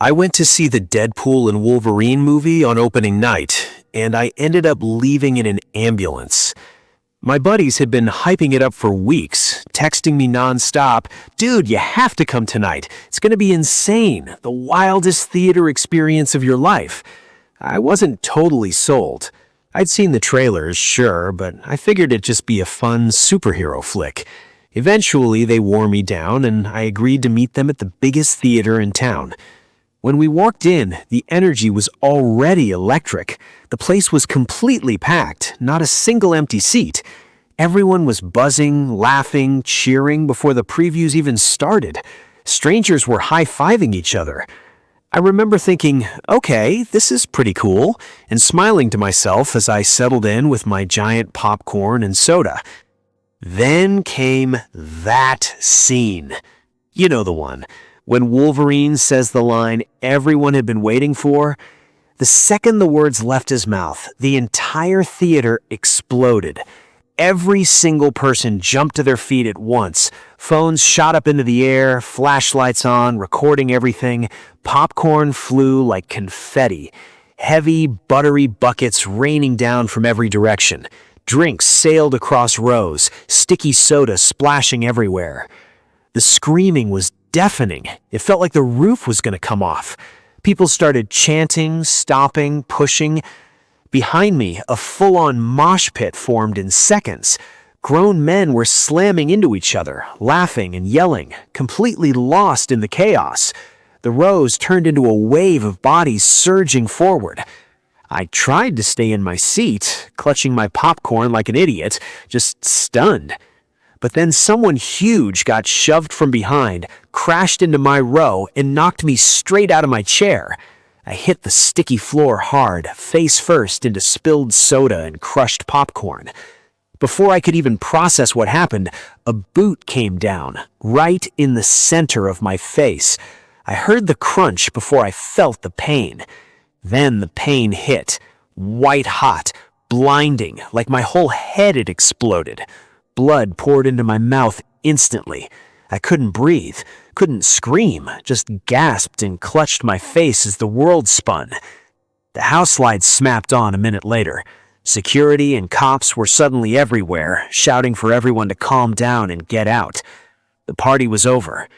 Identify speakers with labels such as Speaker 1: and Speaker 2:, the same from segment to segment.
Speaker 1: I went to see the Deadpool and Wolverine movie on opening night, and I ended up leaving in an ambulance. My buddies had been hyping it up for weeks, texting me nonstop, "Dude, you have to come tonight. It's gonna be insane, the wildest theater experience of your life." I wasn't totally sold. I'd seen the trailers, sure, but I figured it'd just be a fun superhero flick. Eventually, they wore me down, and I agreed to meet them at the biggest theater in town. When we walked in, the energy was already electric. The place was completely packed, not a single empty seat. Everyone was buzzing, laughing, cheering before the previews even started. Strangers were high-fiving each other. I remember thinking, okay, this is pretty cool, and smiling to myself as I settled in with my giant popcorn and soda. Then came that scene. You know the one. When Wolverine says the line everyone had been waiting for, the second the words left his mouth, the entire theater exploded. Every single person jumped to their feet at once. Phones shot up into the air, flashlights on, recording everything. Popcorn flew like confetti. Heavy, buttery buckets raining down from every direction. Drinks sailed across rows, sticky soda splashing everywhere. The screaming was deafening. It felt like the roof was going to come off. People started chanting, stopping, pushing. Behind me, a full-on mosh pit formed in seconds. Grown men were slamming into each other, laughing and yelling, completely lost in the chaos. The rows turned into a wave of bodies surging forward. I tried to stay in my seat, clutching my popcorn like an idiot, just stunned. But then someone huge got shoved from behind, crashed into my row, and knocked me straight out of my chair. I hit the sticky floor hard, face first into spilled soda and crushed popcorn. Before I could even process what happened, a boot came down, right in the center of my face. I heard the crunch before I felt the pain. Then the pain hit, white hot, blinding, like my whole head had exploded. Blood poured into my mouth instantly. I couldn't breathe, couldn't scream, just gasped and clutched my face as the world spun. The house lights snapped on a minute later. Security and cops were suddenly everywhere, shouting for everyone to calm down and get out. The party was over.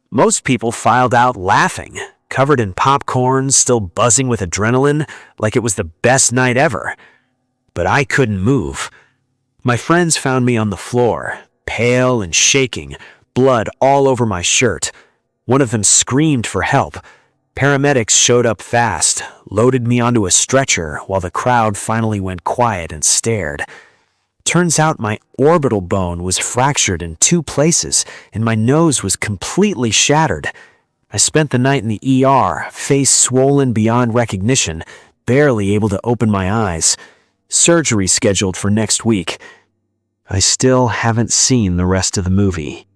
Speaker 1: Most people filed out laughing, covered in popcorn, still buzzing with adrenaline, like it was the best night ever. But I couldn't move. My friends found me on the floor, pale and shaking, blood all over my shirt. One of them screamed for help. Paramedics showed up fast, loaded me onto a stretcher while the crowd finally went quiet and stared. Turns out my orbital bone was fractured in 2 places, and my nose was completely shattered. I spent the night in the ER, face swollen beyond recognition, barely able to open my eyes. Surgery scheduled for next week. I still haven't seen the rest of the movie.